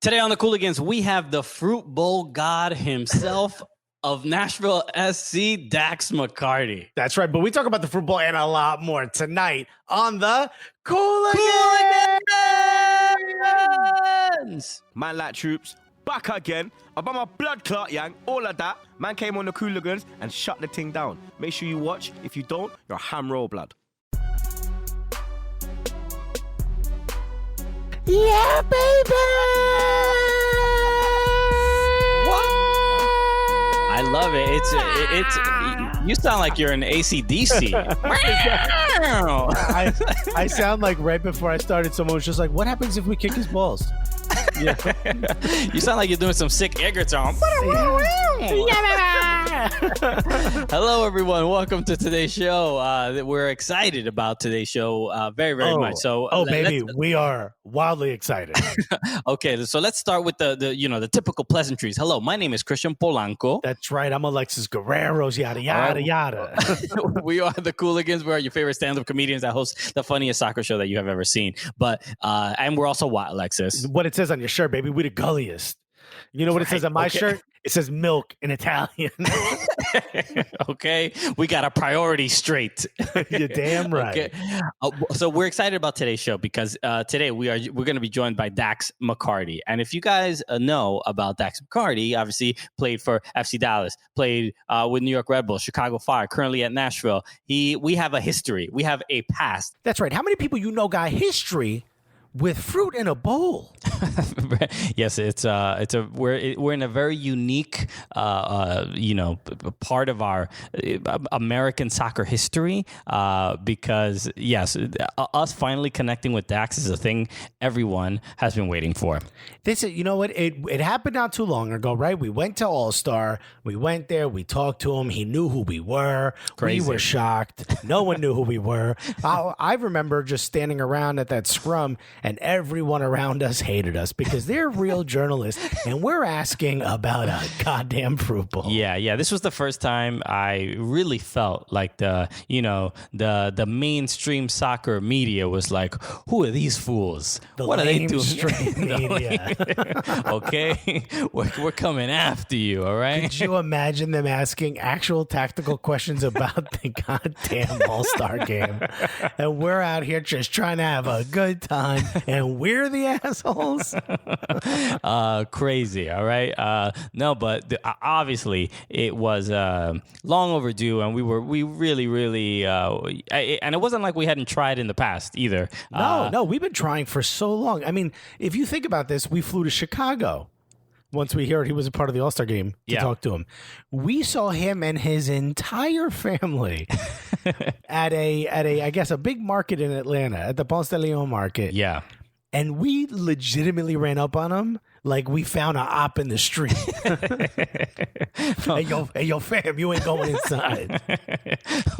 Today on the Cooligans, we have the Fruit Bowl god himself of Nashville SC, Dax McCarty. That's right, but we talk about the Fruit Bowl and a lot more tonight on the Cooligans! Man like troops, back again. About my blood clot, yang, all of that. Man came on the Cooligans and shut the thing down. Make sure you watch. If you don't, you're ham roll blood. Yeah, baby! I love it. It's you sound like you're in AC/DC. I sound like right before I started, someone was just like, what happens if we kick his balls? Yeah. You sound like you're doing some sick air guitar. Hello, everyone. Welcome to today's show. We're excited about today's show very much. So, baby, we are wildly excited. Okay, so let's start with the typical pleasantries. Hello, my name is Christian Polanco. That's right. I'm Alexis Guerrero's yada yada yada. We are the Cooligans. We are your favorite stand-up comedians that host the funniest soccer show that you have ever seen. But and we're also what, Alexis? What it says on your shirt, baby. We the gulliest. You know what it says on my shirt? It says milk in Italian. Okay, we got a priority straight. You're damn right. Okay. So we're excited about today's show because today we're going to be joined by Dax McCarty. And if you guys know about Dax McCarty, obviously played for FC Dallas, played with New York Red Bulls, Chicago Fire, currently at Nashville. We have a history. We have a past. That's right. How many people you know got history with fruit in a bowl? Yes, we're in a very unique part of our American soccer history because yes, us finally connecting with Dax is a thing everyone has been waiting for. This is, you know what, it happened not too long ago, right? We went to All-Star, we went there, we talked to him, he knew who we were. Crazy. We were shocked. No one knew who we were. I remember just standing around at that scrum and everyone around us hated us because they're real journalists and we're asking about a goddamn Fruit Bowl. Yeah. This was the first time I really felt like the mainstream soccer media was like, who are these fools? What are they doing? Media. Okay, we're coming after you. All right. Could you imagine them asking actual tactical questions about the goddamn All-Star game? And we're out here just trying to have a good time. And we're the assholes. Crazy. All right. No, but obviously it was long overdue, and we really, and it wasn't like we hadn't tried in the past either. No, we've been trying for so long. I mean, if you think about this, we flew to Chicago once we heard he was a part of the All-Star game to talk to him. We saw him and his entire family at I guess a big market in Atlanta, at the Ponce de Leon market. Yeah. And we legitimately ran up on him like we found an op in the street. Hey, yo, fam, you ain't going inside.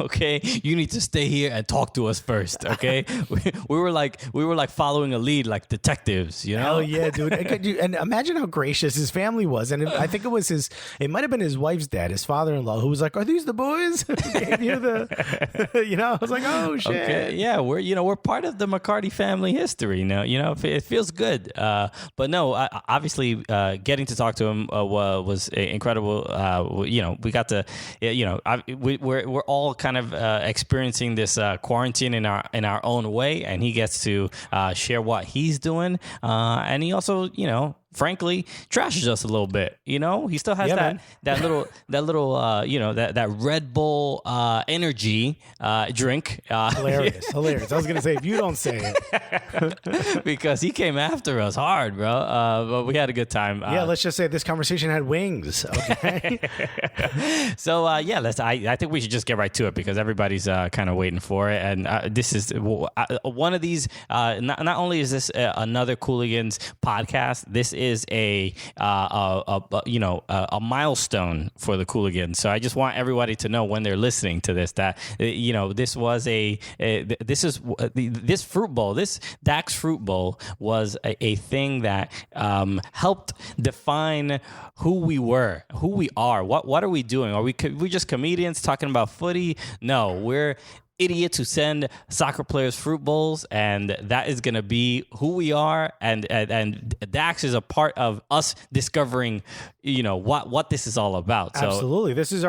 Okay, you need to stay here and talk to us first. Okay, we were like following a lead, like detectives. You know? Hell yeah, dude. And imagine how gracious his family was. And I think it might have been his wife's dad, his father-in-law, who was like, "Are these the boys?" Gave you the, I was like, "Oh shit." Okay, yeah, we're part of the McCarty family history now. It feels good. But no, obviously, getting to talk to him was incredible. We got to, we're all kind of experiencing this quarantine in our own way, and he gets to share what he's doing, and he also, frankly, trashes us a little bit. He still has that little that Red Bull energy drink. Hilarious. I was gonna say, if you don't say it, because he came after us hard, bro. But we had a good time. Let's just say this conversation had wings. Okay. So I think we should just get right to it because everybody's kind of waiting for it, and this is one of these. Not only is this another Cooligans podcast, this is a milestone for the Cooligans. So I just want everybody to know when they're listening to this that this was this Fruit Bowl, this Dax Fruit Bowl was a thing that helped define who we were, who we are. What are we doing? Are we just comedians talking about footy? No, we're idiots who send soccer players fruit bowls, and that is going to be who we are. And Dax is a part of us discovering, what this is all about. So, absolutely, this is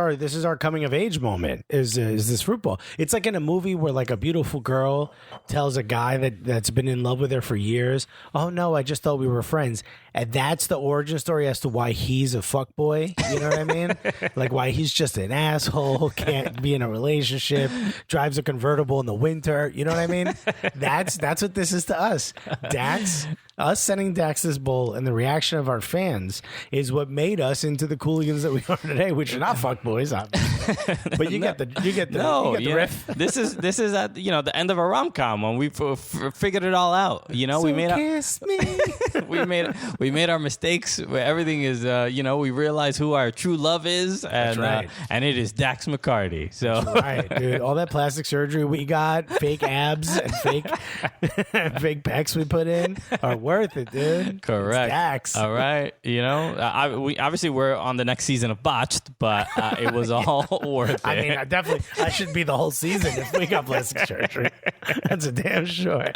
our coming of age moment. Is this fruit bowl? It's like in a movie where like a beautiful girl tells a guy that's been in love with her for years, "Oh no, I just thought we were friends," and that's the origin story as to why he's a fuckboy. You know what I mean? Like why he's just an asshole, can't be in a relationship, drives a convertible in the winter. You know what I mean? That's what this is to us. Dax, us sending Dax this bowl and the reaction of our fans is what made us into the Cooligans that we are today, which are not fuckboys, obviously. But you get the riff. This is at the end of a rom-com when we figured it all out. We made our mistakes. Where everything is we realize who our true love is, and and it is Dax McCarty. So that's right, dude. All that plastic surgery we got, fake abs and fake pecs we put in are worth it, dude. Correct. It's Dax. All right. We obviously we're on the next season of Botched, but it was all worth it. I mean, I should be the whole season if we got plastic surgery. That's a damn sure.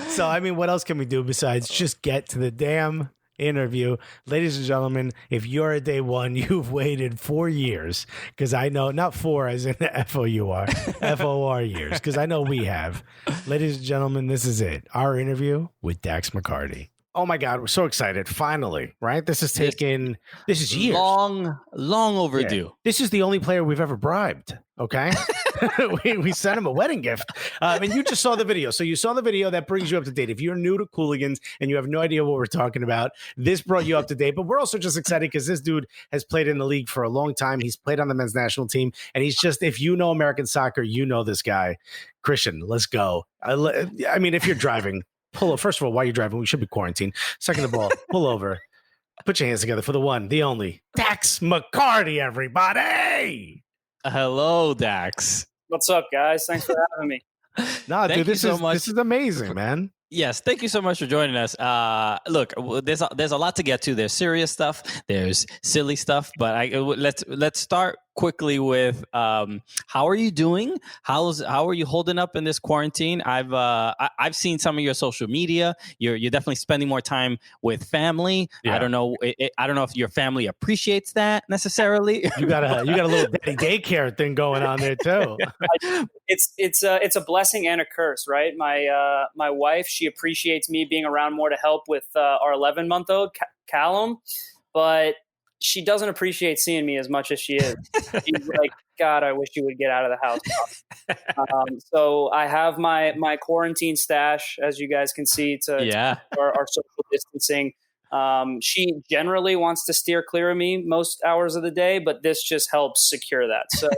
So, I mean, what else can we do besides just get to the damn interview? Ladies and gentlemen, if you're a day one, you've waited 4 years, because I know, not 4 as in FOUR, FOR years, because I know we have. Ladies and gentlemen, this is it. Our interview with Dax McCarty. Oh my God, we're so excited. Finally, right? This is years. Long overdue. Yeah. This is the only player we've ever bribed. Okay. we sent him a wedding gift. And you just saw the video. So you saw the video that brings you up to date. If you're new to Cooligans and you have no idea what we're talking about, this brought you up to date. But we're also just excited because this dude has played in the league for a long time. He's played on the men's national team. And he's just, if you know American soccer, you know this guy. Christian, let's go. I mean, if you're driving, pull over. First of all, while you're driving, we should be quarantined. Second of all, pull over. Put your hands together for the one, the only, Dax McCarty, everybody. Hello, Dax. What's up, guys? Thanks for having me. No, dude, this is amazing, man. Yes, thank you so much for joining us. Look, there's a lot to get to. There's serious stuff, there's silly stuff, but let's start quickly with how are you doing? How are you holding up in this quarantine? I've seen some of your social media. You're definitely spending more time with family. Yeah. I don't know if your family appreciates that necessarily. You got a little daddy daycare thing going on there too. It's a blessing and a curse, right? My wife, she appreciates me being around more to help with our 11-month-old Callum, but she doesn't appreciate seeing me as much as she is. She's like, God, I wish you would get out of the house. So I have my quarantine stash, as you guys can see, to our social distancing. She generally wants to steer clear of me most hours of the day, but this just helps secure that. So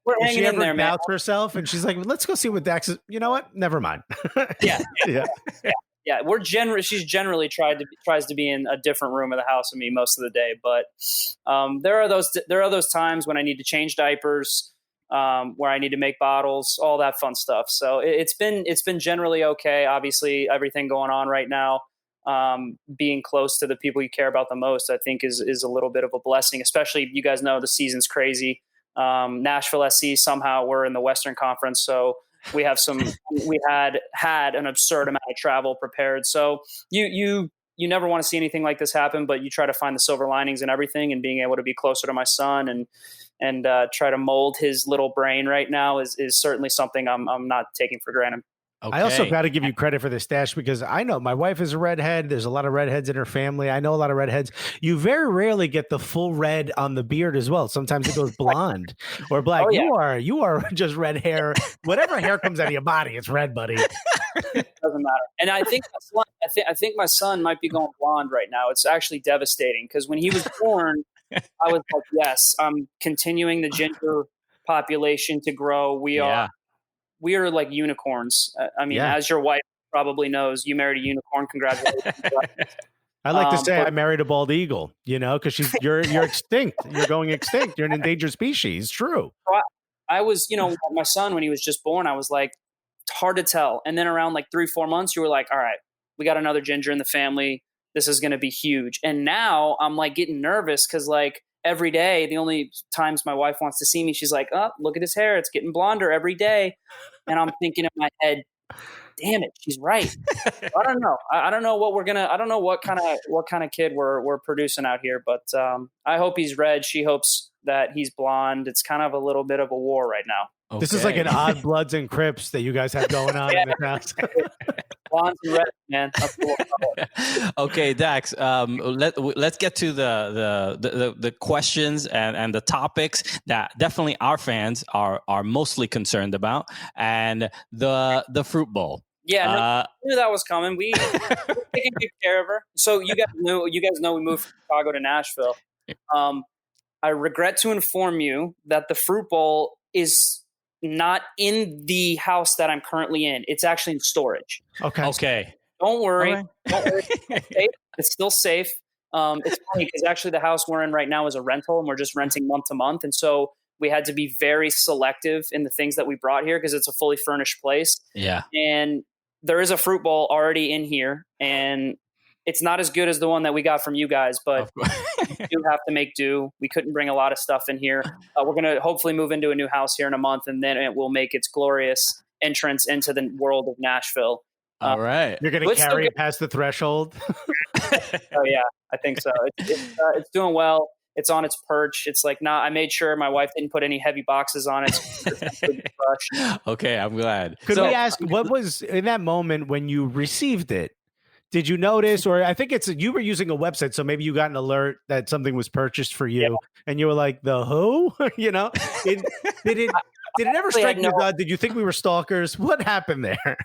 we're hanging in there, man. Doubts herself, and she's like, "Let's go see what Dax is." You know what? Never mind. Yeah. She's generally tries to be in a different room of the house than me most of the day, but there are those times when I need to change diapers, where I need to make bottles, all that fun stuff. So it's been generally okay. Obviously, everything going on right now. Being close to the people you care about the most, I think is a little bit of a blessing, especially you guys know the season's crazy. Nashville SC, somehow we're in the Western Conference. So we had an absurd amount of travel prepared. So you never want to see anything like this happen, but you try to find the silver linings in everything, and being able to be closer to my son and try to mold his little brain right now is certainly something I'm not taking for granted. Okay. I also got to give you credit for the stash, because I know my wife is a redhead. There's a lot of redheads in her family. I know a lot of redheads. You very rarely get the full red on the beard as well. Sometimes it goes blonde or black. Oh, yeah. You are just red hair. Whatever hair comes out of your body, it's red, buddy. Doesn't matter. And I think my son might be going blonde right now. It's actually devastating, because when he was born, I was like, yes, I'm continuing the ginger population to grow. We are like unicorns. I mean, as your wife probably knows, you married a unicorn. Congratulations. I like to say I married a bald eagle, because you're extinct. You're going extinct. You're an endangered species. True. I was, my son, when he was just born, I was like, it's hard to tell. And then around like 3-4 months, you were like, all right, we got another ginger in the family. This is going to be huge. And now I'm like getting nervous, because like every day, the only times my wife wants to see me, she's like, oh, look at his hair. It's getting blonder every day. And I'm thinking in my head, damn it, she's right. I don't know. I don't know what I don't know what kind of kid we're producing out here, but I hope he's red. She hopes that he's blonde. It's kind of a little bit of a war right now. Okay. This is like an odd Bloods and Crips that you guys have going on in the house. Blondes and red, man. Okay, Dax. Let's get to the questions and the topics that definitely our fans are mostly concerned about, and the Fruit Bowl. Yeah, no, I knew that was coming. We're taking good care of her. So you guys know we moved from Chicago to Nashville. I regret to inform you that the Fruit Bowl is not in the house that I'm currently in. It's actually in storage. Okay. Don't worry. Right. Don't worry. It's still safe. It's funny because actually the house we're in right now is a rental, and we're just renting month to month. And so we had to be very selective in the things that we brought here because it's a fully furnished place. Yeah. And there is a Fruit Bowl already in here, and it's not as good as the one that we got from you guys, but we do have to make do. We couldn't bring a lot of stuff in here. We're going to hopefully move into a new house here in a month, and then it will make its glorious entrance into the world of Nashville. All right. You're going to carry it past the threshold? Oh, yeah, I think so. It's doing well. It's on its perch. It's like, I made sure my wife didn't put any heavy boxes on it. Okay, I'm glad. Could we ask, what was in that moment when you received it? Did you notice, or I think you were using a website, so maybe you got an alert that something was purchased for you, and you were like, the who? Did it ever strike you? Did you think we were stalkers? What happened there?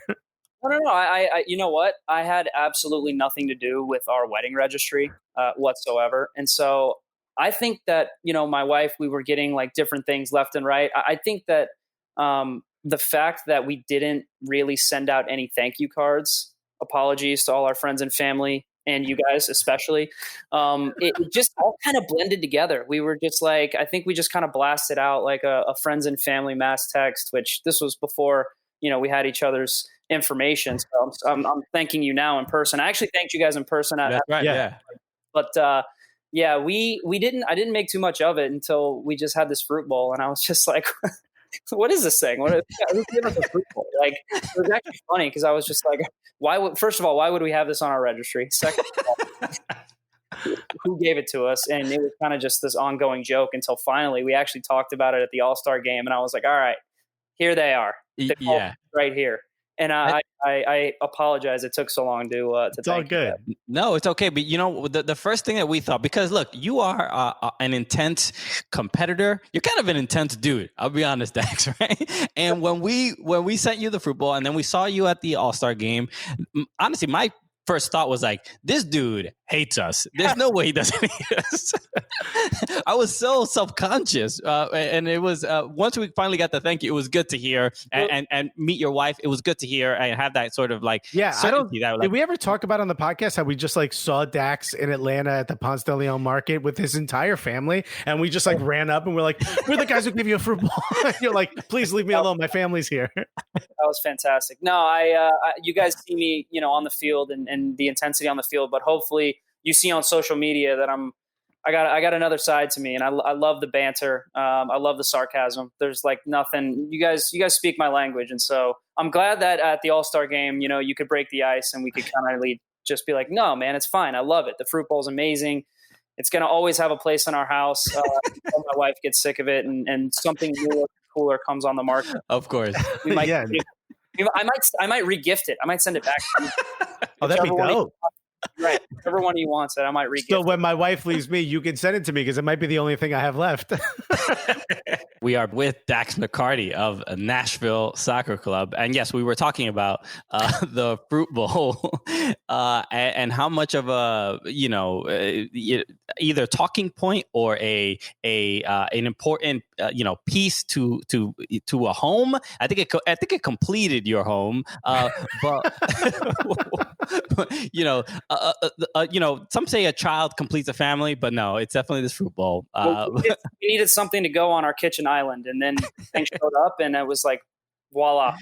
No. I you know what? I had absolutely nothing to do with our wedding registry whatsoever, and so I think that my wife, we were getting like different things left and right. I think that the fact that we didn't really send out any thank you cards. Apologies to all our friends and family and you guys especially. It just all kind of blended together. We were just like, I think we just kind of blasted out like a friends and family mass text, which this was before, we had each other's information. So I'm thanking you now in person. I actually thanked you guys in person. That's right. Yeah. But I didn't make too much of it until we just had this Fruit Bowl. And I was just like, what is this thing? Who's giving us a Fruit Bowl? Like, it was actually funny because I was just like, first of all, why would we have this on our registry? Second of all, who gave it to us? And it was kind of just this ongoing joke until finally we actually talked about it at the All-Star game. And I was like, all right, here they are. They're right here. And I apologize. It took so long to it's all good. No, it's okay. But the first thing that we thought, because look, you are an intense competitor. You're kind of an intense dude. I'll be honest, Dax, right? And when we sent you the Fruit Bowl and then we saw you at the All-Star game, honestly, my first thought was like, this dude hates us. There's no way he doesn't hate us. I was so self-conscious. And it was, once we finally got the thank you, it was good to hear and meet your wife. It was good to hear and have that sort of like, certainty. Did we ever talk about on the podcast how we just like saw Dax in Atlanta at the Ponce de Leon market with his entire family? And we just like ran up and we're like, we're the guys who give you a Fruit Bowl. You're like, please leave me alone. My family's here. That was fantastic. No, you guys see me, on the field and the intensity on the field, but hopefully you see on social media that I got another side to me, and I love the banter. I love the sarcasm. There's like nothing. You guys speak my language, and so I'm glad that at the All-Star game, you could break the ice and we could kind of just be like, no, man, it's fine. I love it. The Fruit Bowl is amazing. It's going to always have a place in our house until my wife gets sick of it and something newer, cooler comes on the market. Of course. We might. Yeah. I might re-gift it. I might send it back. Oh, that'd be dope. Right. Whichever one you want, I might re-gift. So when my wife leaves me, you can send it to me because it might be the only thing I have left. We are with Dax McCarty of Nashville Soccer Club. And yes, we were talking about the Fruit Bowl and how much of a, either talking point or an important, piece to a home. I think it completed your home. But, some say a child completes a family, but no, it's definitely this Fruit Bowl. We needed something to go on our kitchen island, and then things showed up, and it was like, voila.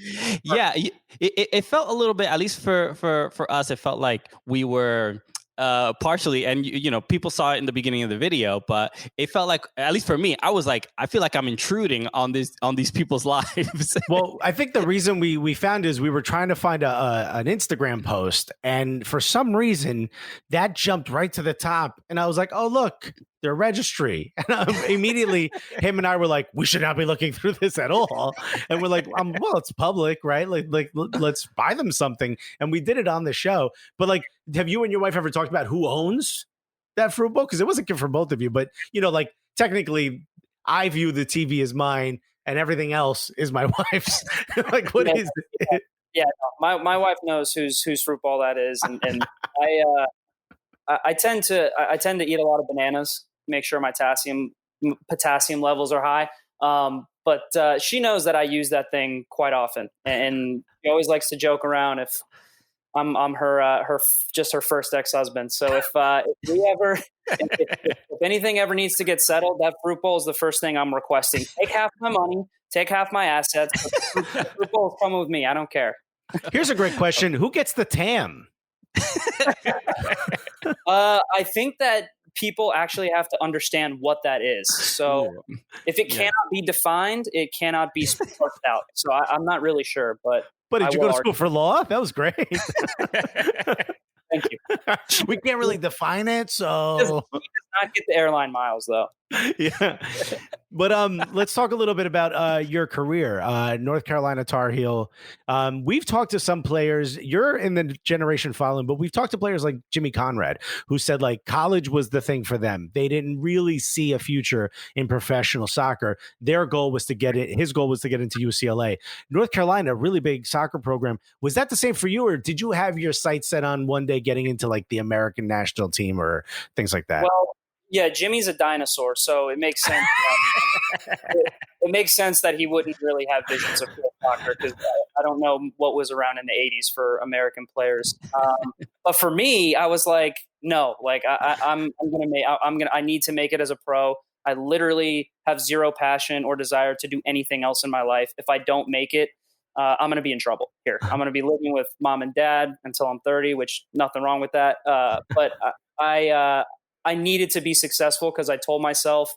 Yeah, it felt a little bit, at least for us, it felt like we were partially, and people saw it in the beginning of the video, but it felt like, at least for me, I was like, I feel like I'm intruding on these people's lives. Well, I think the reason we found is we were trying to find an Instagram post, and for some reason that jumped right to the top, and I was like, oh look, their registry, and immediately him and I were like, we should not be looking through this at all, and we're like, well, it's public, right? Like let's buy them something, and we did it on the show. But like, have you and your wife ever talked about who owns that fruit bowl? Because it wasn't good for both of you, but like technically, I view the TV as mine, and everything else is my wife's. Like, what is it? Yeah, no, my wife knows whose fruit ball that is, and I tend to eat a lot of bananas, make sure my potassium levels are high. But she knows that I use that thing quite often, and she always likes to joke around if I'm her first ex-husband. So if anything ever needs to get settled, that fruit bowl is the first thing I'm requesting. Take half my money, take half my assets. But the fruit bowls come with me. I don't care. Here's a great question: who gets the TAM? I think that people actually have to understand what that is. So if it cannot be defined, it cannot be worked out. So I'm not really sure, but did you go to school for law? That was great. Thank you. We can't really define it, so he does not get the airline miles, though. Yeah, but let's talk a little bit about your career, North Carolina Tar Heel. We've talked to some players. You're in the generation following, but we've talked to players like Jimmy Conrad, who said like college was the thing for them. They didn't really see a future in professional soccer. Their goal was to get it. His goal was to get into UCLA. North Carolina, a really big soccer program. Was that the same for you, or did you have your sights set on one day getting into like the American national team or things like that? Well, yeah, Jimmy's a dinosaur, so it makes sense. It makes sense that he wouldn't really have visions of pro soccer, because I don't know what was around in the '80s for American players. But for me, I was like, no, like I need to make it as a pro. I literally have zero passion or desire to do anything else in my life. If I don't make it, I'm going to be in trouble here. I'm going to be living with mom and dad until I'm 30, which nothing wrong with that. But I needed to be successful, because I told myself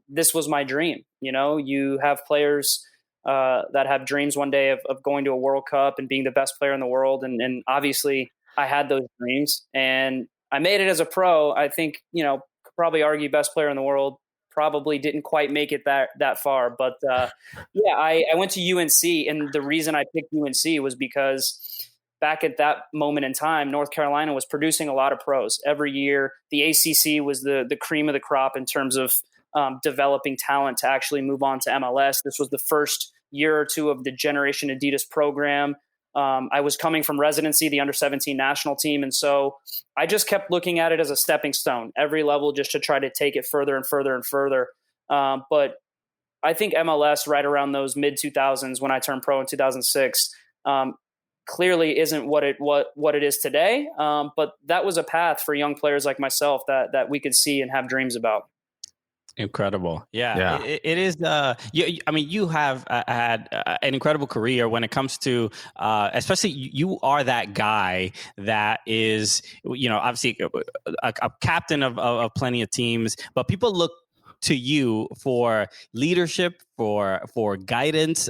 this was my dream. You have players that have dreams one day of going to a World Cup and being the best player in the world. And obviously I had those dreams, and I made it as a pro. I think, could probably argue best player in the world, probably didn't quite make it that far. But I went to UNC, and the reason I picked UNC was because back at that moment in time, North Carolina was producing a lot of pros every year. The ACC was the cream of the crop in terms of developing talent to actually move on to MLS. This was the first year or two of the Generation Adidas program. I was coming from residency, the under-17 national team. And so I just kept looking at it as a stepping stone, every level, just to try to take it further and further and further. But I think MLS right around those mid-2000s, when I turned pro in 2006, clearly isn't what it is today. But that was a path for young players like myself that we could see and have dreams about. Incredible. Yeah. It is. You have had an incredible career when it comes to, especially you are that guy that is, obviously a captain of plenty of teams, but people look to you for leadership, for guidance.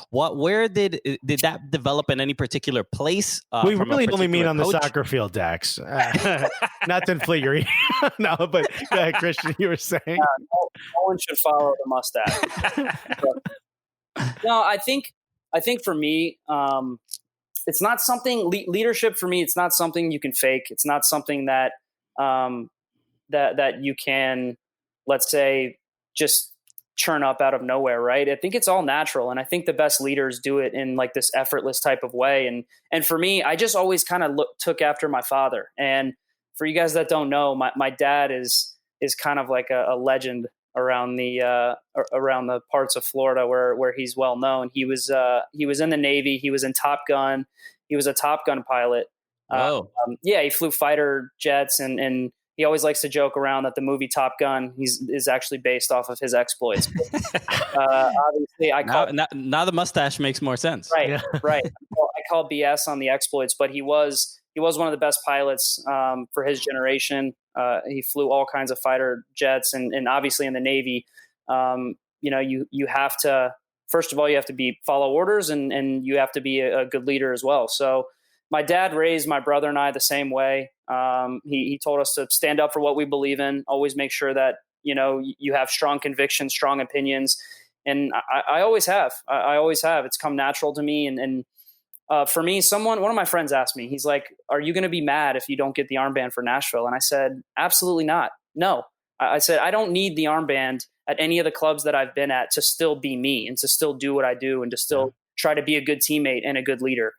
Where did that develop in any particular place? We really only mean on the soccer field, Dax. Not to inflate your no, but go ahead, Christian. You were saying no one should follow the mustache. No, I think for me, it's not something leadership for me. It's not something you can fake. It's not something that that you can, let's say, just churn up out of nowhere, right? I think it's all natural. And I think the best leaders do it in like this effortless type of way. And for me, I just always kind of took after my father. And for you guys that don't know, my dad is kind of like a legend around the parts of Florida where he's well known. He was in the Navy. He was in Top Gun. He was a Top Gun pilot. Wow. He flew fighter jets, and he always likes to joke around that the movie Top Gun is actually based off of his exploits. Obviously, now the mustache makes more sense. Right, yeah. Right. Well, I call BS on the exploits, but he was he was one of the best pilots for his generation. He flew all kinds of fighter jets, and obviously in the Navy, you have to, first of all, you have to follow orders, and you have to be a good leader as well. So my dad raised my brother and I the same way. He told us to stand up for what we believe in, always make sure that, you have strong convictions, strong opinions. And I always have. I always have. It's come natural to me. And for me, one of my friends asked me, he's like, "Are you going to be mad if you don't get the armband for Nashville?" And I said, "Absolutely not. No." I said, "I don't need the armband at any of the clubs that I've been at to still be me and to still do what I do and to still try to be a good teammate and a good leader."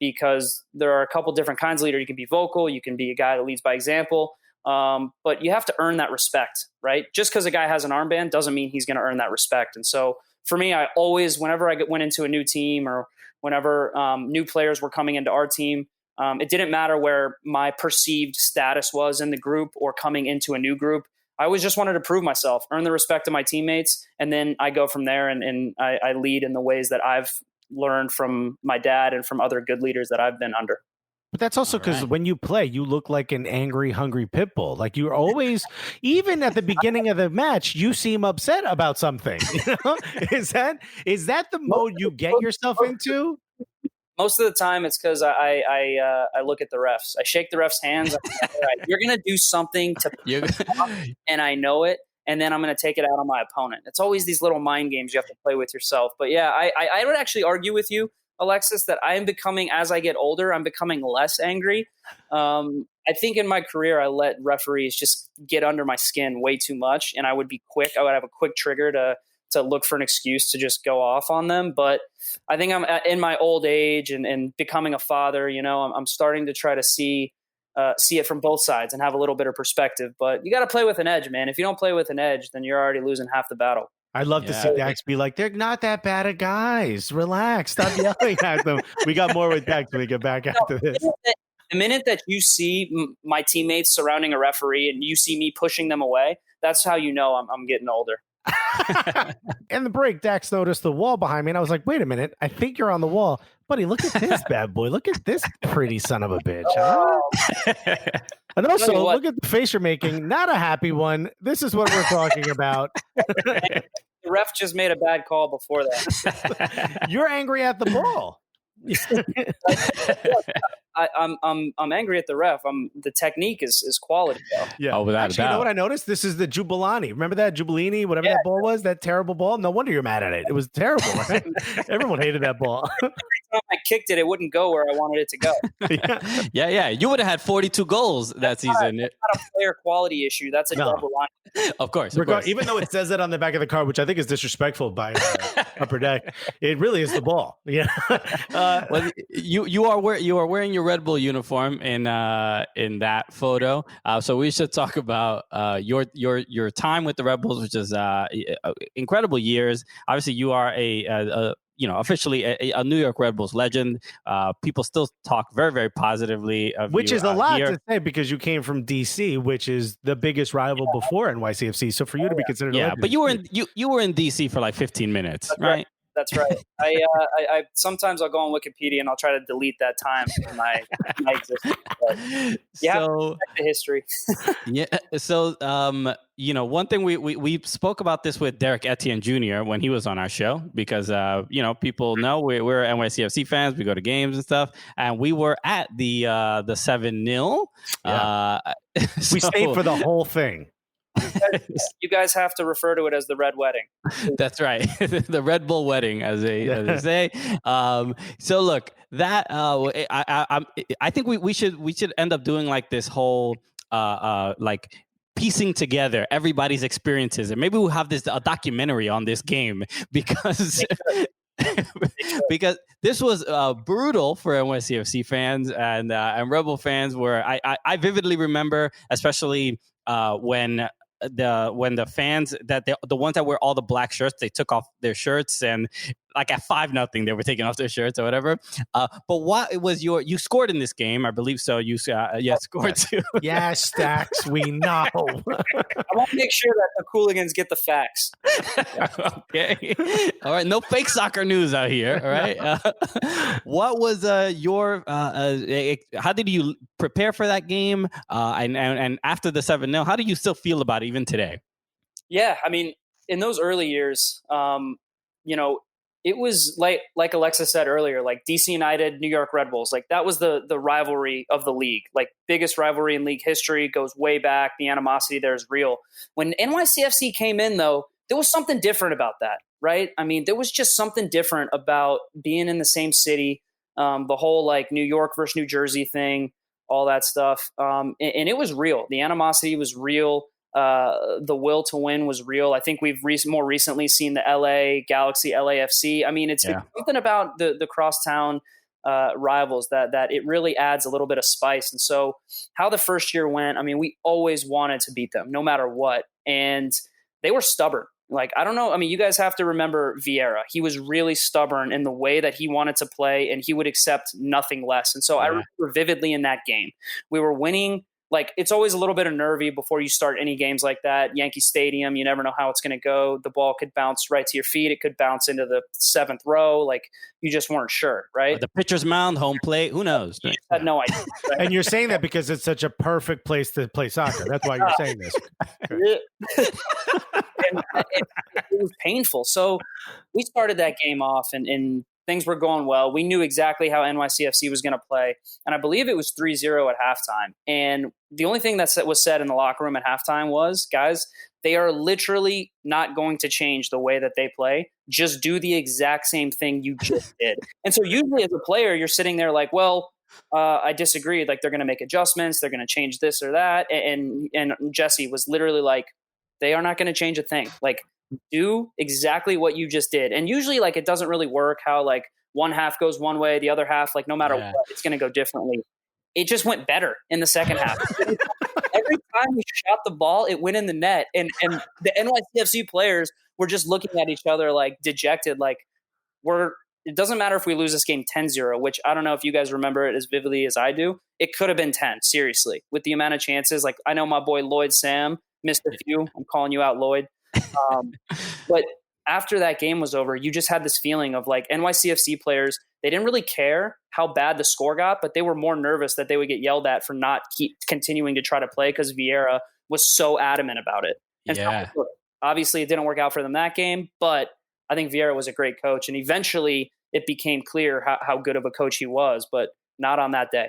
Because there are a couple different kinds of leader. You can be vocal. You can be a guy that leads by example. But you have to earn that respect, right? Just because a guy has an armband doesn't mean he's going to earn that respect. And so for me, I always, whenever I went into a new team or whenever new players were coming into our team, it didn't matter where my perceived status was in the group or coming into a new group. I always just wanted to prove myself, earn the respect of my teammates, and then I go from there and I lead in the ways that I've learned from my dad and from other good leaders that I've been under. But that's also because when you play, you look like an angry, hungry pit bull. Like you're always, even at the beginning of the match, you seem upset about something. Is that the mode you get yourself into? Most of the time, it's because I look at the refs. I shake the refs' hands. I'm like, all right, you're gonna do something and I know it, and then I'm gonna take it out on my opponent. It's always these little mind games you have to play with yourself. But yeah, I would actually argue with you, Alexis, that I am becoming, as I get older, I'm becoming less angry. I think in my career, I let referees just get under my skin way too much, and I would be quick. I would have a quick trigger to look for an excuse to just go off on them. But I think I'm in my old age and becoming a father, I'm starting to try to see it from both sides and have a little bit of perspective. But you got to play with an edge, man. If you don't play with an edge, then you're already losing half the battle. I'd love to see Dax be like, "They're not that bad of guys. Relax. Stop yelling at them." We got more with Dax when we get back after this. The minute that you see my teammates surrounding a referee and you see me pushing them away, that's how you know I'm getting older. In the break, Dax noticed the wall behind me, and I was like, "Wait a minute. I think you're on the wall. Buddy, look at this bad boy. Look at this pretty son of a bitch. Huh?" And also, look at the face you're making. Not a happy one. This is what we're talking about. The ref just made a bad call before that. You're angry at the ball. I'm angry at the ref. The technique is quality though. Yeah. Without a doubt. You know what I noticed? This is the Jubilani. Remember that Jubilini, whatever that ball was, that terrible ball? No wonder you're mad at it. It was terrible. Right? Everyone hated that ball. Every time I kicked it, it wouldn't go where I wanted it to go. Yeah. You would have had 42 goals that season. That's not a player quality issue. That's a Jubilani. Of course. Even though it says it on the back of the car, which I think is disrespectful by Upper Deck, it really is the ball. Yeah. Well, you are wearing your Red Bull uniform in that photo. So we should talk about your time with the Red Bulls, which is incredible years. Obviously, you are officially a New York Red Bulls legend. People still talk very, very positively of which you, is a lot here. to say because you came from DC, which is the biggest rival before NYCFC. So for you to be considered, a legend, but you were in DC for like 15 minutes, right? That's right. I sometimes I'll go on Wikipedia and I'll try to delete that time from my existence. But so the history. Yeah. So one thing we spoke about this with Derek Etienne Jr. when he was on our show because people know we're NYCFC fans. We go to games and stuff, and we were at the 7-0. We stayed for the whole thing. You guys have to refer to it as the Red Wedding. That's right. The Red Bull Wedding, as they say. So look, that I think we should end up doing like this whole like piecing together everybody's experiences, and maybe we'll have a documentary on this game because this was brutal for NYCFC fans and Rebel fans. Where I vividly remember, especially when the fans the ones that wear all the black shirts, they took off their shirts, and like at 5-0, they were taking off their shirts or whatever. But what was you scored in this game? I believe so. You scored too. Yes, Dax, we know. I want to make sure that the Cooligans get the facts. Okay. All right. No fake soccer news out here. All right. What was your how did you prepare for that game? And after the 7-0, how do you still feel about it even today? Yeah, I mean, in those early years, it was like Alexa said earlier, like DC United, New York Red Bulls, like that was the rivalry of the league, like biggest rivalry in league history, goes way back. The animosity there is real. When NYCFC came in, though, there was something different about that, right? I mean, there was just something different about being in the same city, the whole like New York versus New Jersey thing, all that stuff. And it was real. The animosity was real. The will to win was real. I think we've more recently seen the LA Galaxy, LAFC. I mean, it's something about the crosstown rivals that it really adds a little bit of spice. And so how the first year went, I mean, we always wanted to beat them no matter what. And they were stubborn. Like, I don't know. I mean, you guys have to remember Vieira. He was really stubborn in the way that he wanted to play, and he would accept nothing less. And so I remember vividly in that game, we were winning. Like, it's always a little bit of nervy before you start any games like that. Yankee Stadium, you never know how it's going to go. The ball could bounce right to your feet. It could bounce into the 7th row. Like, you just weren't sure, right? Or the pitcher's mound, home plate, who knows? You just had no idea. Right? And you're saying that because it's such a perfect place to play soccer. That's why you're saying this. And it was painful. So we started that game off, and things were going well. We knew exactly how NYCFC was going to play. And I believe it was 3-0 at halftime. And the only thing that was said in the locker room at halftime was, guys, they are literally not going to change the way that they play. Just do the exact same thing you just did. And so usually as a player, you're sitting there like, well, I disagreed. Like, they're going to make adjustments. They're going to change this or that. And Jesse was literally like, they are not going to change a thing. Like, do exactly what you just did. And usually, like, it doesn't really work how, like, one half goes one way, the other half, like, no matter what, it's going to go differently. It just went better in the second half. Every time we shot the ball, it went in the net. And the NYCFC players were just looking at each other, like, dejected, like, it doesn't matter if we lose this game 10-0, which I don't know if you guys remember it as vividly as I do. It could have been 10, seriously, with the amount of chances. Like, I know my boy Lloyd Sam missed a few. I'm calling you out, Lloyd. But after that game was over, you just had this feeling of, like, NYCFC players, they didn't really care how bad the score got, but they were more nervous that they would get yelled at for not continuing to try to play because Vieira was so adamant about it. And so, obviously it didn't work out for them that game, but I think Vieira was a great coach, and eventually it became clear how good of a coach he was, but not on that day.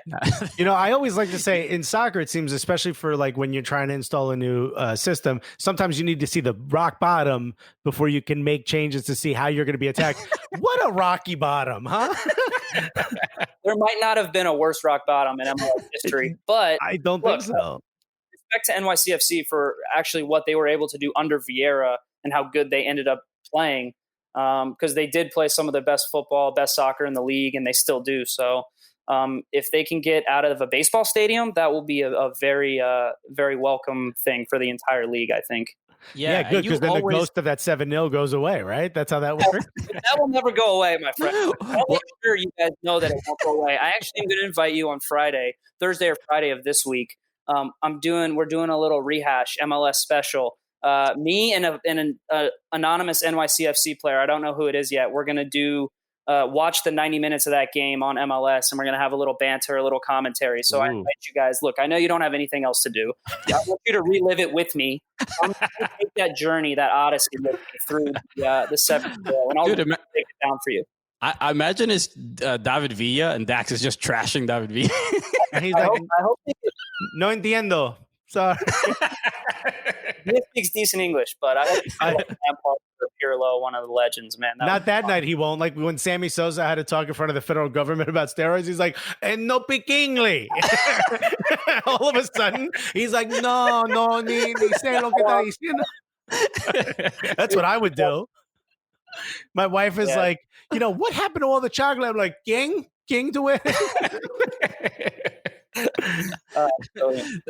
You know, I always like to say in soccer, it seems, especially for like when you're trying to install a new system, sometimes you need to see the rock bottom before you can make changes to see how you're going to be attacked. What a rocky bottom, huh? There might not have been a worse rock bottom in MLS history, but I don't think so. Respect to NYCFC for actually what they were able to do under Vieira and how good they ended up playing, because they did play some of the best football, best soccer in the league, and they still do. So if they can get out of a baseball stadium, that will be a very, very welcome thing for the entire league, I think. Yeah, good, because then the ghost of that 7-0 goes away, right? That's how that works. That will never go away, my friend. I'll make sure you guys know that it won't go away. I actually am going to invite you on Thursday or Friday of this week. We're doing a little rehash MLS special. Me and an anonymous NYCFC player, I don't know who it is yet. We're going to do watch the 90 minutes of that game on MLS, and we're going to have a little banter, a little commentary. So I invite you guys. Look, I know you don't have anything else to do. I want you to relive it with me. I'm going to take that journey, that odyssey with me through the 7th goal, and I'll take it down for you. I imagine it's David Villa, and Dax is just trashing David Villa. And he's like, I hope no entiendo. Sorry. He speaks decent English, but I hope he's Lampard or Pirlo, one of the legends, man. Not that night he won't. Like when Sammy Sosa had to talk in front of the federal government about steroids, he's like, and no piquingly. All of a sudden, he's like, no, ni sé lo que está diciendo. That's what I would do. My wife is like, what happened to all the chocolate? I'm like, ¿Quién to it?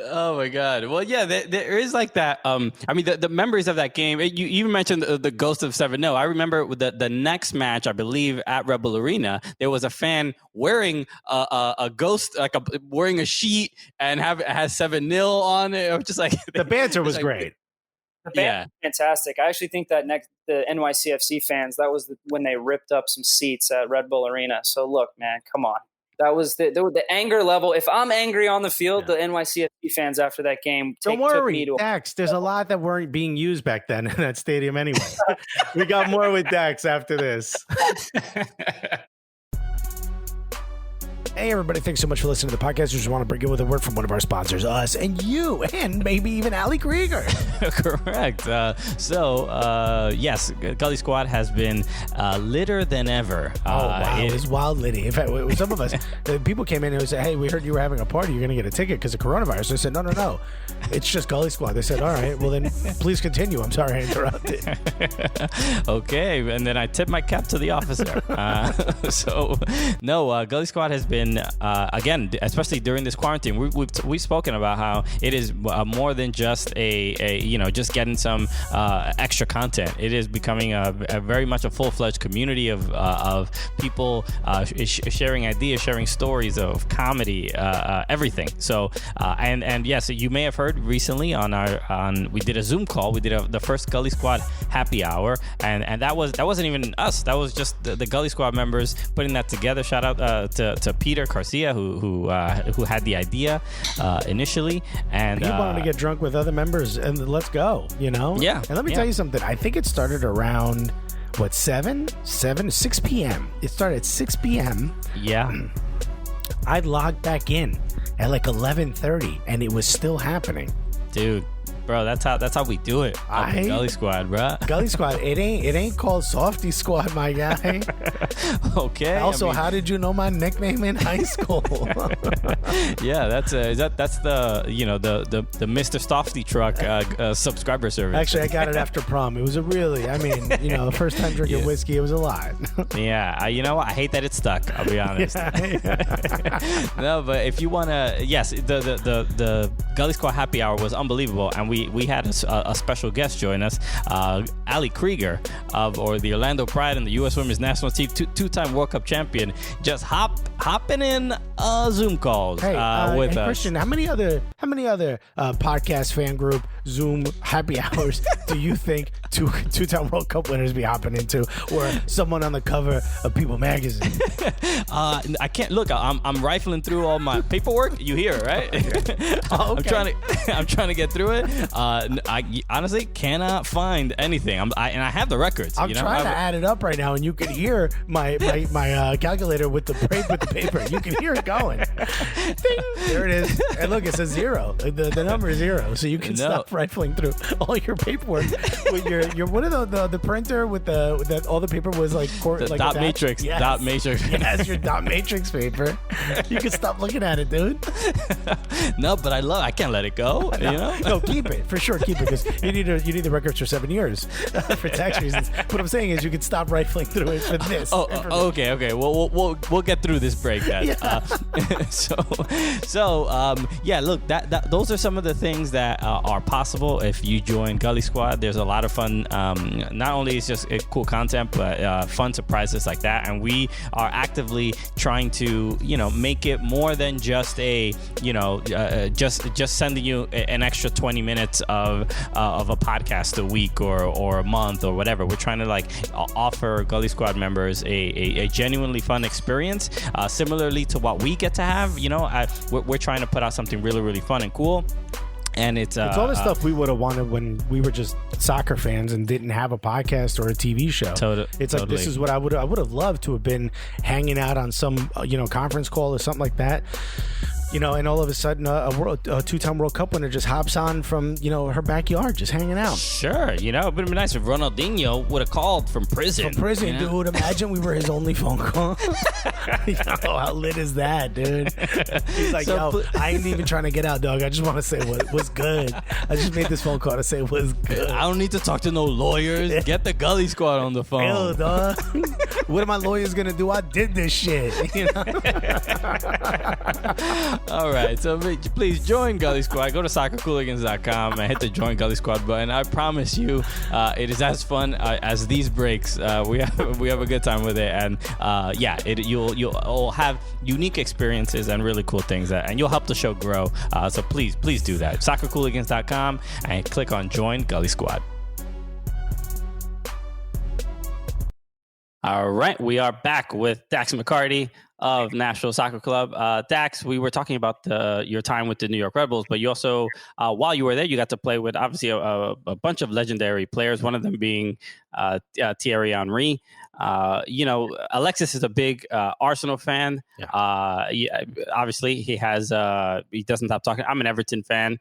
Oh my God! Well, yeah, there is like that. I mean, the memories of that game. You even mentioned the Ghost of 7-0. I remember with the next match, I believe at Rebel Arena, there was a fan wearing a ghost, like wearing a sheet and has 7-0 on it. I'm just like the banter was great. The band was fantastic. I actually think that the NYCFC fans, that was when they ripped up some seats at Red Bull Arena. So look, man, come on. That was the anger level. If I'm angry on the field, the NYCFC fans after that game took me to Dax. There's a lot that weren't being used back then in that stadium anyway. We got more with Dax after this. Hey, everybody. Thanks so much for listening to the podcast. We just want to bring in with a word from one of our sponsors, us and you, and maybe even Ali Krieger. Correct. Yes, Gully Squad has been litter than ever. Wow. It was wild litty. In fact, some of us, people came in and said, hey, we heard you were having a party. You're going to get a ticket because of coronavirus. I said, no. It's just Gully Squad. They said, all right, well, then please continue. I'm sorry I interrupted. Okay. And then I tipped my cap to the officer. Gully Squad has been, again, especially during this quarantine, we've spoken about how it is more than just just getting some extra content. It is becoming a very much a full-fledged community of people sharing ideas, sharing stories of comedy, everything. So and yes, you may have heard recently we did a Zoom call. We did the first Gully Squad happy hour, and that wasn't even us. That was just the Gully Squad members putting that together. Shout out to Peter Garcia who had the idea initially, and he wanted to get drunk with other members and let's go, Yeah. And let me tell you something. I think it started around 6 p.m. It started at 6 p.m. Yeah. I logged back in at like 11:30 and it was still happening. Dude, bro, that's how we do it. Gully Squad, bro. Gully Squad. It ain't called Softy Squad, my guy. Okay. Also, how did you know my nickname in high school? Yeah, that's the Mr. Softy truck subscriber service. Actually, I got it after prom. It was first time drinking whiskey. It was a lot. Yeah, you know what? I hate that it stuck. I'll be honest. No, but if you wanna, yes, the Gully Squad happy hour was unbelievable, and we had a special guest join us, Ali Krieger of the Orlando Pride and the U.S. Women's National Team, two-time World Cup champion, just hopping in Zoom calls with us. Christian, how many other podcast fan group Zoom happy hours do you think two-time World Cup winners be hopping into, or someone on the cover of People magazine? I can't look. I'm rifling through all my paperwork. You hear it, right? Oh, okay. I'm trying to get through it. I honestly cannot find anything. I have the records. I'm trying to add it up right now, and you can hear my calculator with the paper. You can hear it going. Ding. There it is. And look, it says 0. The number is 0, so you can stop rifling through all your paperwork with your what are the printer with that all the paper was like dot matrix. Yes. Dot matrix. Yes, your dot matrix paper. You can stop looking at it, dude. No, but I can't let it go. No, keep it for sure. Keep it because you need the records for 7 years for tax reasons. What I'm saying is you can stop rifling through it for this. Okay. Well, we'll get through this break then. Yeah. Look, that those are some of the things that are possible if you join Gully Squad. There's a lot of fun. Not only is just cool content, but fun surprises like that. And we are actively trying to make it more than just just sending you an extra 20 minutes of a podcast a week or a month or whatever. We're trying to offer Gully Squad members a genuinely fun experience, similarly to what we get to have. We're trying to put out something really, really fun and cool. And it's all the stuff we would have wanted when we were just soccer fans and didn't have a podcast or a TV show. It's like, this is what I would have loved to have been hanging out on some conference call or something like that. And all of a sudden, a two-time World Cup winner just hops on from, her backyard, just hanging out. Sure, it would have been nice if Ronaldinho would have called from prison. Dude. Imagine we were his only phone call. How lit is that, dude? He's like, I ain't even trying to get out, dog. I just want to say what was good. I just made this phone call to say it was good. I don't need to talk to no lawyers. Get the Gully Squad on the phone. Ew, dog. What are my lawyers going to do? I did this shit. All right, so please join Gully Squad. Go to soccercooligans.com and hit the join Gully Squad button. I promise you, it is as fun as these breaks. We have a good time with it, and you'll all have unique experiences and really cool things, and you'll help the show grow. So please do that. Soccercooligans.com and click on join Gully Squad. All right, we are back with Dax McCarty of Nashville Soccer Club. Dax, we were talking about your time with the New York Red Bulls, but you also, while you were there, you got to play with obviously a bunch of legendary players, one of them being Thierry Henry. Alexis is a big Arsenal fan. Obviously, he doesn't stop talking. I'm an Everton fan.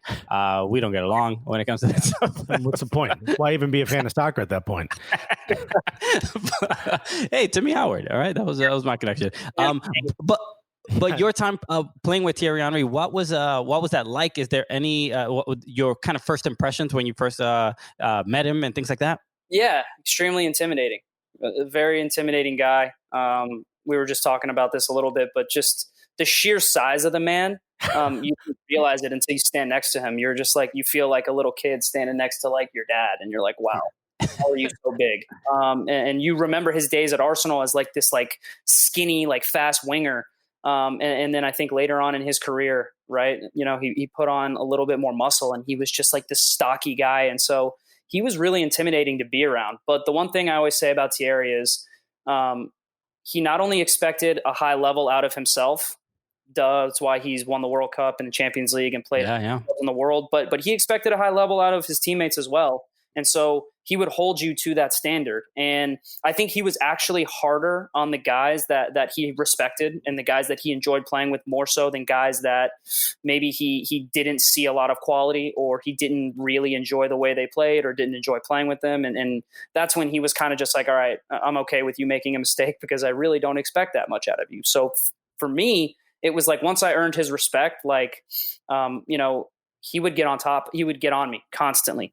We don't get along when it comes to that stuff. What's the point? Why even be a fan of soccer at that point? Hey, Timmy Howard. All right, that was my connection. But your time playing with Thierry Henry, what was that like? Is there any your kind of first impressions when you first met him and things like that? Yeah, extremely intimidating. A very intimidating guy. We were just talking about this a little bit, but just the sheer size of the man, you don't realize it until you stand next to him. You're just like, you feel like a little kid standing next to like your dad, and you're like, wow, how are you so big? And you remember his days at Arsenal as like this like skinny, like fast winger. And then I think later on in his career, right, he put on a little bit more muscle, and he was just like this stocky guy. And so he was really intimidating to be around. But the one thing I always say about Thierry is he not only expected a high level out of himself, that's why he's won the World Cup and the Champions League and played in the world, but he expected a high level out of his teammates as well. And so he would hold you to that standard. And I think he was actually harder on the guys that he respected and the guys that he enjoyed playing with more so than guys that maybe he didn't see a lot of quality, or he didn't really enjoy the way they played, or didn't enjoy playing with them. And that's when he was kind of just like, all right, I'm okay with you making a mistake because I really don't expect that much out of you. So for me, it was like, once I earned his respect, like, he would get on top. He would get on me constantly,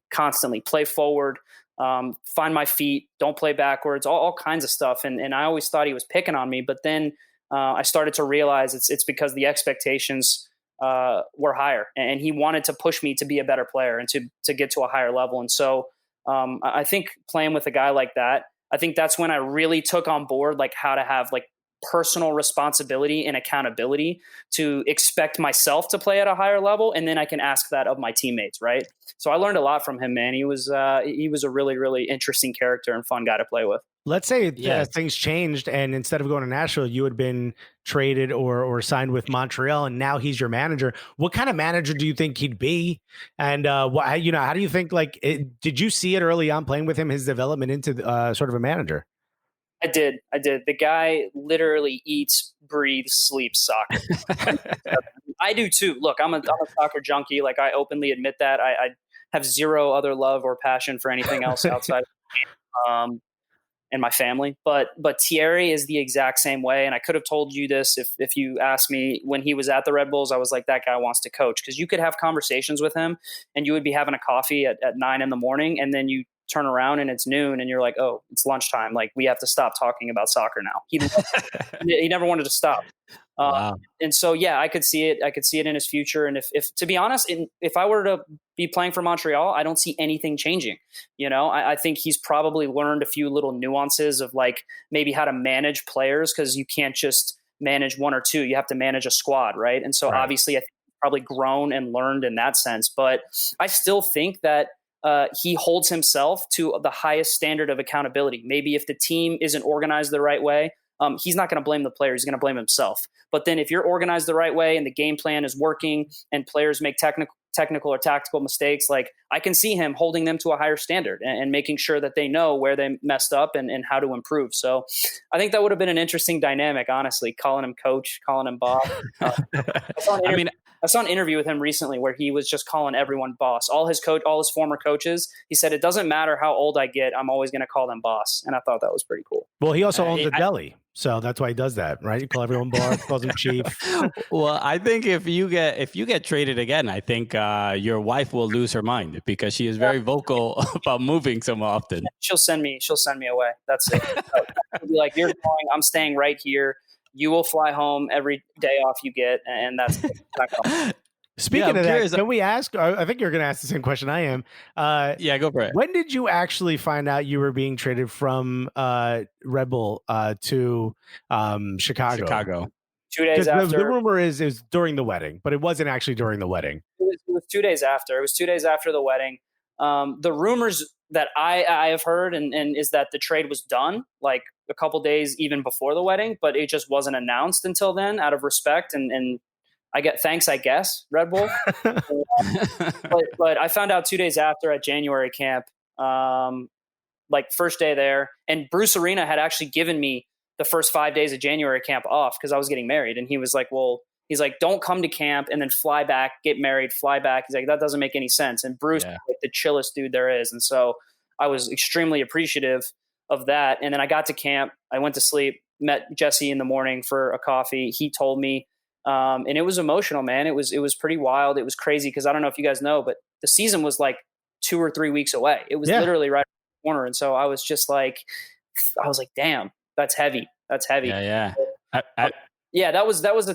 play forward, find my feet, don't play backwards, all kinds of stuff. And I always thought he was picking on me. But then I started to realize it's because the expectations were higher, and he wanted to push me to be a better player and to get to a higher level. And so I think playing with a guy like that, I think that's when I really took on board like how to have like personal responsibility and accountability to expect myself to play at a higher level. And then I can ask that of my teammates. Right. So I learned a lot from him, man. He was a really, really interesting character and fun guy to play with. Let's say things changed, and instead of going to Nashville, you had been traded or signed with Montreal, and now he's your manager. What kind of manager do you think he'd be? And how do you think, like, did you see it early on playing with him, his development into sort of a manager? I did. The guy literally eats, breathes, sleeps soccer. I do too. Look, I'm a soccer junkie. Like, I openly admit that. I have zero other love or passion for anything else outside of and my family. But Thierry is the exact same way. And I could have told you this if you asked me when he was at the Red Bulls. I was like, that guy wants to coach, because you could have conversations with him, and you would be having a coffee at 9 a.m, and then you turn around and it's noon and you're like, oh, it's lunchtime. Like, we have to stop talking about soccer now. He never wanted to stop. Wow. And so, yeah, I could see it. I could see it in his future. And if to be honest, if I were to be playing for Montreal, I don't see anything changing. I think he's probably learned a few little nuances of like maybe how to manage players, because you can't just manage one or two. You have to manage a squad. Right. And so obviously I think he's probably grown and learned in that sense. But I still think that he holds himself to the highest standard of accountability. Maybe if the team isn't organized the right way, he's not going to blame the players. He's going to blame himself. But then if you're organized the right way and the game plan is working and players make technical or tactical mistakes, like, I can see him holding them to a higher standard and making sure that they know where they messed up and how to improve. So I think that would have been an interesting dynamic, honestly, calling him coach, calling him boss. I saw an interview with him recently where he was just calling everyone boss. All his former coaches. He said, it doesn't matter how old I get, I'm always going to call them boss. And I thought that was pretty cool. Well, he also owns a deli, so that's why he does that, right? You call everyone boss, calls him chief. Well, I think if you get traded again, I think your wife will lose her mind, because she is very vocal about moving so often. She'll send me away. That's it. She'll be like, you're going, I'm staying right here. you will fly home every day off you get, and that's it. Speaking of that, can we ask? I think you're going to ask the same question I am. Go for it. When did you actually find out you were being traded from Red Bull to Chicago? 2 days after. The rumor is it was during the wedding, but it wasn't actually during the wedding. It was 2 days after. It was 2 days after the wedding. The rumors that I have heard and is that the trade was done like a couple days even before the wedding, but it just wasn't announced until then out of respect and I get thanks, I guess, Red Bull. but I found out 2 days after at January camp, like first day there. And Bruce Arena had actually given me the first 5 days of January camp off because I was getting married. And he was like, don't come to camp and then fly back, get married, fly back. He's like, that doesn't make any sense. And Bruce was like the chillest dude there is. And so I was extremely appreciative of that. And then I got to camp. I went to sleep, met Jesse in the morning for a coffee. He told me, and it was emotional, man. It was pretty wild. It was crazy because I don't know if you guys know, but the season was like 2 or 3 weeks away. It was literally right around the corner. And so I was just like, damn, that's heavy. That's heavy. Yeah. That was a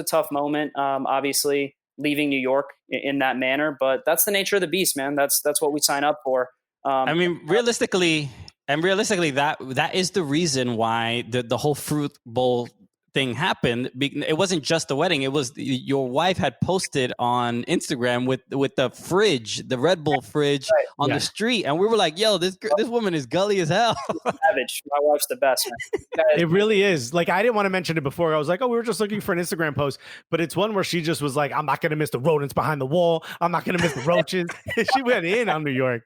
tough moment. Obviously leaving New York in that manner, but that's the nature of the beast, man. That's what we sign up for. Realistically, that is the reason why the whole Fruit Bowl thing happened. It wasn't just the wedding. It was your wife had posted on Instagram with the fridge, the Red Bull fridge on the street. And we were like, yo, this woman is gully as hell. Savage. My wife's the best, man. It really is. Like, I didn't want to mention it before. I was like, we were just looking for an Instagram post, but it's one where she just was like, I'm not going to miss the rodents behind the wall. I'm not going to miss the roaches. She went in on New York.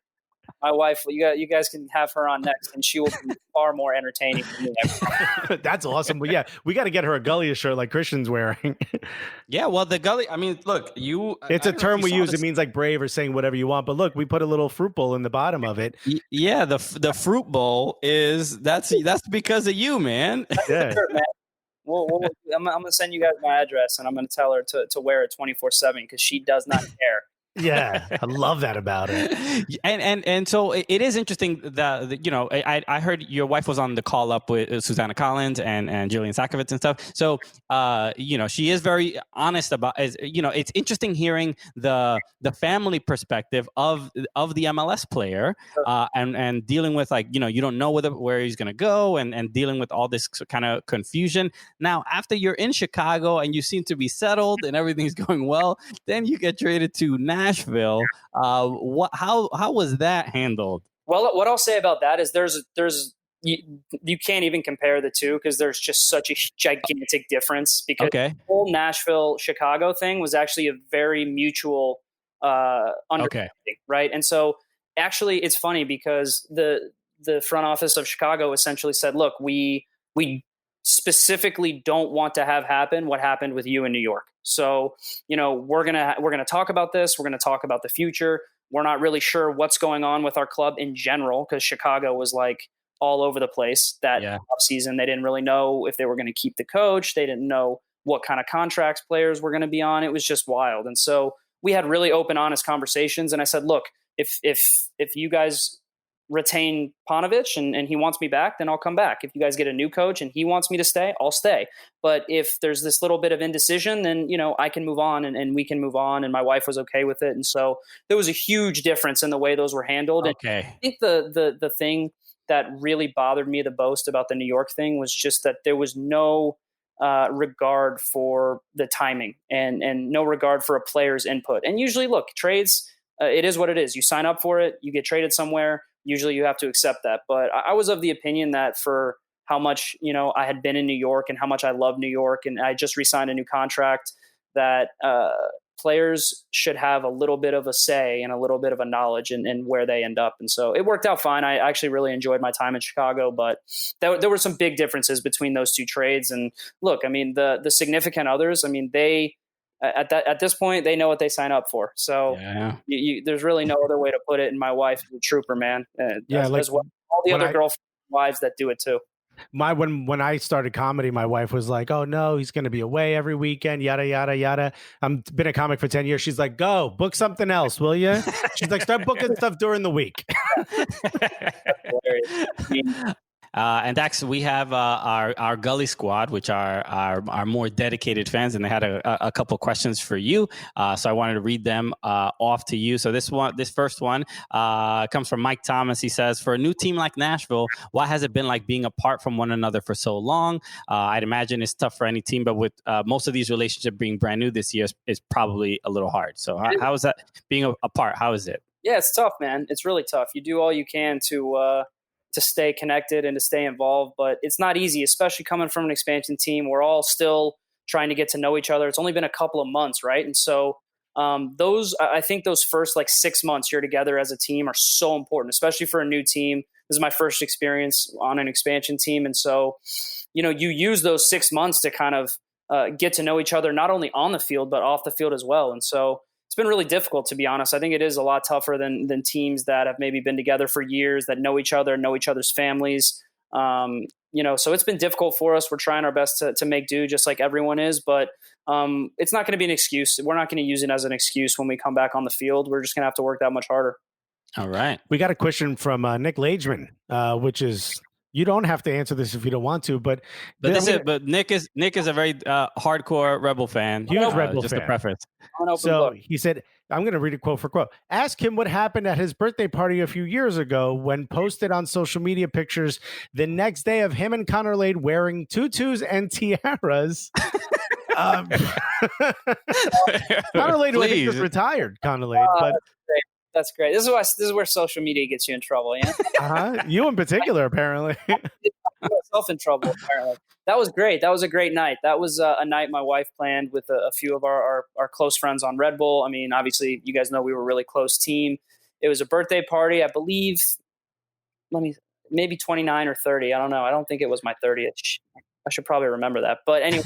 My wife, you guys can have her on next, and she will be far more entertaining than me. That's awesome. But yeah, we got to get her a Gully shirt like Christian's wearing. Yeah, well, the Gully. I mean, look, it's a term we use. It means like brave or saying whatever you want. But look, we put a little fruit bowl in the bottom of it. Yeah, the fruit bowl that's because of you, man. Yeah. Sure, man. I'm going to send you guys my address, and I'm going to tell her to wear it 24/7 because she does not care. Yeah, I love that about it. And so it is interesting that I heard your wife was on the call up with Susanna Collins and Julian Sakovitz and stuff. So she is very honest about it's interesting hearing the family perspective of the MLS player and dealing with you don't know where he's going to go and dealing with all this kind of confusion. Now, after you're in Chicago and you seem to be settled and everything's going well, then you get traded to Nashville. How was that handled? Well, what I'll say about that is you can't even compare the two because there's just such a gigantic difference because the whole Nashville Chicago thing was actually a very mutual understanding, right? And so actually it's funny because the front office of Chicago essentially said, look, we specifically don't want to have happen what happened with you in New York. So, we're going to talk about this. We're going to talk about the future. We're not really sure what's going on with our club in general because Chicago was like all over the place that offseason. They didn't really know if they were going to keep the coach. They didn't know what kind of contracts players were going to be on. It was just wild. And so we had really open, honest conversations. And I said, look, if you guys retain Panovich and he wants me back, then I'll come back. If you guys get a new coach and he wants me to stay, I'll stay. But if there's this little bit of indecision, then, I can move on and we can move on. And my wife was okay with it. And so there was a huge difference in the way those were handled. Okay. And I think the thing that really bothered me the most about the New York thing was just that there was no regard for the timing and no regard for a player's input. And usually, look, trades, it is what it is. You sign up for it, you get traded somewhere. Usually you have to accept that. But I was of the opinion that for how much, I had been in New York and how much I love New York, and I just re-signed a new contract, that players should have a little bit of a say and a little bit of a knowledge in where they end up. And so it worked out fine. I actually really enjoyed my time in Chicago, but there were some big differences between those two trades. And look, I mean, the significant others, I mean, they, at this point, they know what they sign up for. So there's really no other way to put it. And my wife is a trooper, man. As well. All the other girlfriends, wives that do it too. When I started comedy, my wife was like, "Oh no, he's going to be away every weekend, yada yada yada." I've been a comic for 10 years. She's like, "Go book something else, will you?" She's like, "Start booking stuff during the week." And Dax, we have our Gully Squad, which are our more dedicated fans, and they had a couple questions for you. So I wanted to read them off to you. So this first one comes from Mike Thomas. He says, for a new team like Nashville, what has it been like being apart from one another for so long? I'd imagine it's tough for any team, but with most of these relationships being brand new this year, is probably a little hard. So how is that being apart? How is it? Yeah, it's tough, man. It's really tough. You do all you can to stay connected and to stay involved, but it's not easy, especially coming from an expansion team. We're all still trying to get to know each other. It's only been a couple of months, right? And so I think those first 6 months you're together as a team are so important, especially for a new team. This is my first experience on an expansion team. And so, you use those 6 months to kind of get to know each other, not only on the field, but off the field as well. And so it's been really difficult, to be honest. I think it is a lot tougher than teams that have maybe been together for years, that know each other, know each other's families. So it's been difficult for us. We're trying our best to make do, just like everyone is, but it's not going to be an excuse. We're not going to use it as an excuse when we come back on the field. We're just going to have to work that much harder. All right. We got a question from Nick Lageman, which is, you don't have to answer this if you don't want to, but Nick is a very hardcore Rebel fan. Huge Rebel just fan. a preference. So he said, I'm going to read it quote for quote. Ask him what happened at his birthday party a few years ago when posted on social media pictures the next day of him and Connor Lade wearing tutus and tiaras. Connor Lade, I think, was retired. Connor Lade, but. That's great. This is where social media gets you in trouble. Yeah. You in particular, apparently. Myself in trouble. Apparently, that was great. That was a great night. That was a night my wife planned with a few of our close friends on Red Bull. I mean, obviously, you guys know we were a really close team. It was a birthday party, I believe. Maybe 29 or 30. I don't know. I don't think it was my 30th. I should probably remember that. But anyway.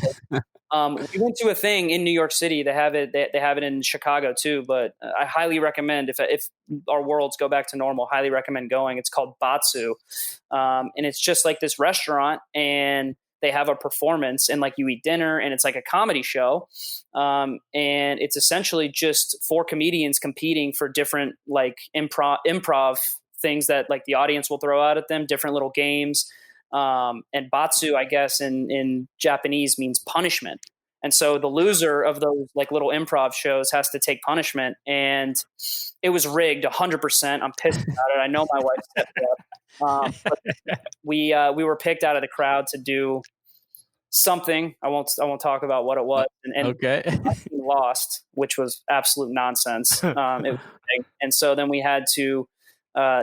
We went to a thing in New York City. They have it. They have it in Chicago too. But I highly recommend, if our worlds go back to normal, highly recommend going. It's called Batsu, and it's just like this restaurant, and they have a performance, and you eat dinner, and it's like a comedy show, and it's essentially just 4 comedians competing for different improv things that the audience will throw out at them, different little games. And Batsu, I guess, in Japanese means punishment. And so the loser of those little improv shows has to take punishment. And it was rigged 100%. I'm pissed about it. I know my wife set it up. But we were picked out of the crowd to do something. I won't talk about what it was. And okay. We lost, which was absolute nonsense. It was big. And so then we had to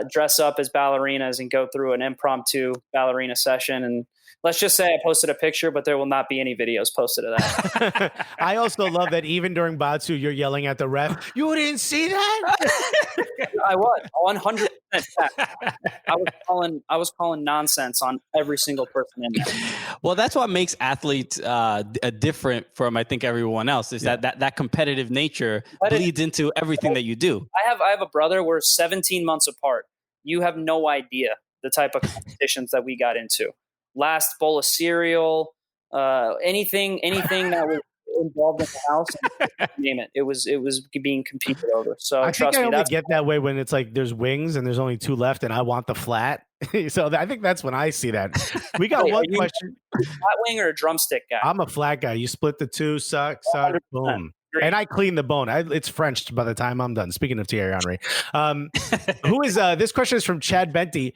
dress up as ballerinas and go through an impromptu ballerina session. And let's just say I posted a picture, but there will not be any videos posted of that. I also love that even during Batsu, you're yelling at the ref. You didn't see that? I was 100%. I was calling nonsense on every single person in there. Well, that's what makes athletes different from, I think, everyone else, is that competitive nature bleeds into everything that you do. I have a brother. We're 17 months apart. You have no idea the type of competitions that we got into. Last bowl of cereal, anything that was involved in the house, name it. It was being competed over. So I think I only get that way when it's there's wings and there's only 2 left, and I want the flat. So I think that's when I see that. We got one question: flat wing or a drumstick guy? I'm a flat guy. You split the 2, suck, boom. Great. And I clean the bone. It's French by the time I'm done. Speaking of Thierry Henry, who is this question is from Chad Benty.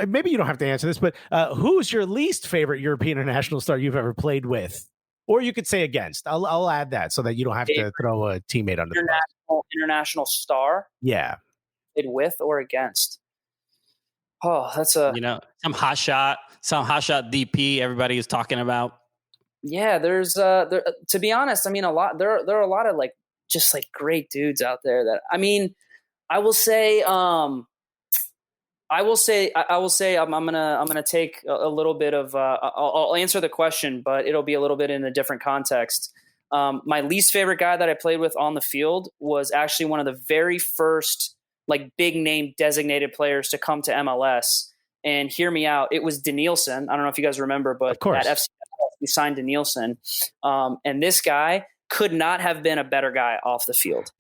Maybe you don't have to answer this, but who's your least favorite European international star you've ever played with, or you could say against? I'll add that so that you don't have to throw a teammate under the bus. International star. Yeah, played with or against. Oh, that's some hot shot DP everybody is talking about. Yeah, there's to be honest, I mean, there are a lot of just great dudes out there that, I mean, I will say I'm gonna take a little bit of I'll answer the question, but it'll be a little bit in a different context. My least favorite guy that I played with on the field was actually one of the very first big name designated players to come to MLS. And hear me out, it was Danielson. I don't know if you guys remember, but of course. At FC we signed Danielson, and this guy could not have been a better guy off the field.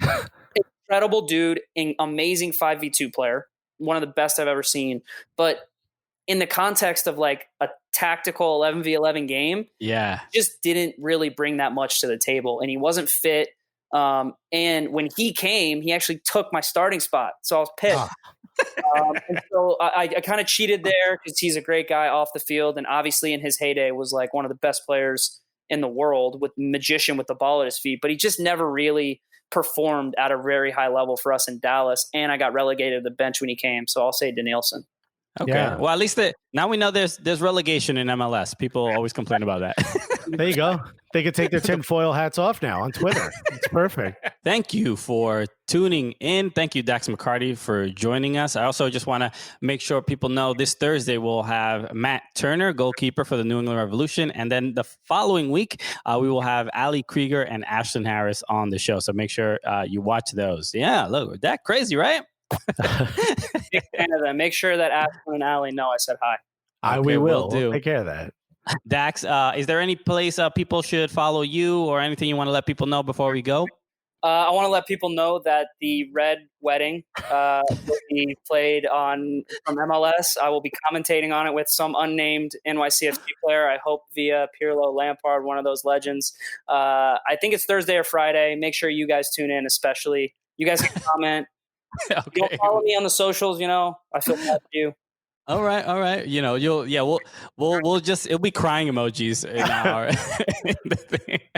Incredible dude, amazing 5v2 player, one of the best I've ever seen. But in the context of like a tactical 11v11 game, just didn't really bring that much to the table, and he wasn't fit. And when he came, he actually took my starting spot, so I was pissed. And so I kind of cheated there because he's a great guy off the field, and obviously in his heyday was like one of the best players in the world, with magician with the ball at his feet, but he just never really performed at a very high level for us in Dallas. And I got relegated to the bench when he came, so I'll say Danielson. Okay. Yeah. Well, at least now we know there's relegation in MLS. People always complain about that. There you go. They could take their tinfoil hats off now on Twitter. It's perfect. Thank you for tuning in. Thank you, Dax McCarty, for joining us. I also just want to make sure people know this Thursday we'll have Matt Turner, goalkeeper for the New England Revolution. And then the following week, we will have Ali Krieger and Ashton Harris on the show. So make sure you watch those. Yeah, look, that crazy, right? Big fan of them. Make sure that Ashton and Ali know I said hi. We will. We'll take care of that. Dax, is there any place people should follow you or anything you want to let people know before we go? I want to let people know that the Red Wedding will be played from MLS. I will be commentating on it with some unnamed NYCFC player. I hope via Pirlo, Lampard, one of those legends. I think it's Thursday or Friday. Make sure you guys tune in, especially. You guys can comment. Okay. You'll follow me on the socials, I feel bad for you. All right. We'll just, it'll be crying emojis in our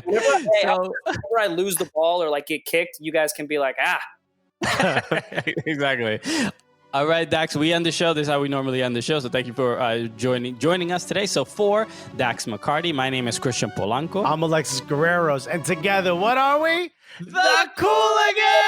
whenever I lose the ball or like get kicked, you guys can be like, Exactly. All right, Dax, we end the show. This is how we normally end the show. So thank you for joining us today. So for Dax McCarty, my name is Christian Polanco. I'm Alexis Guerreros. And together, what are we? The Cooligans!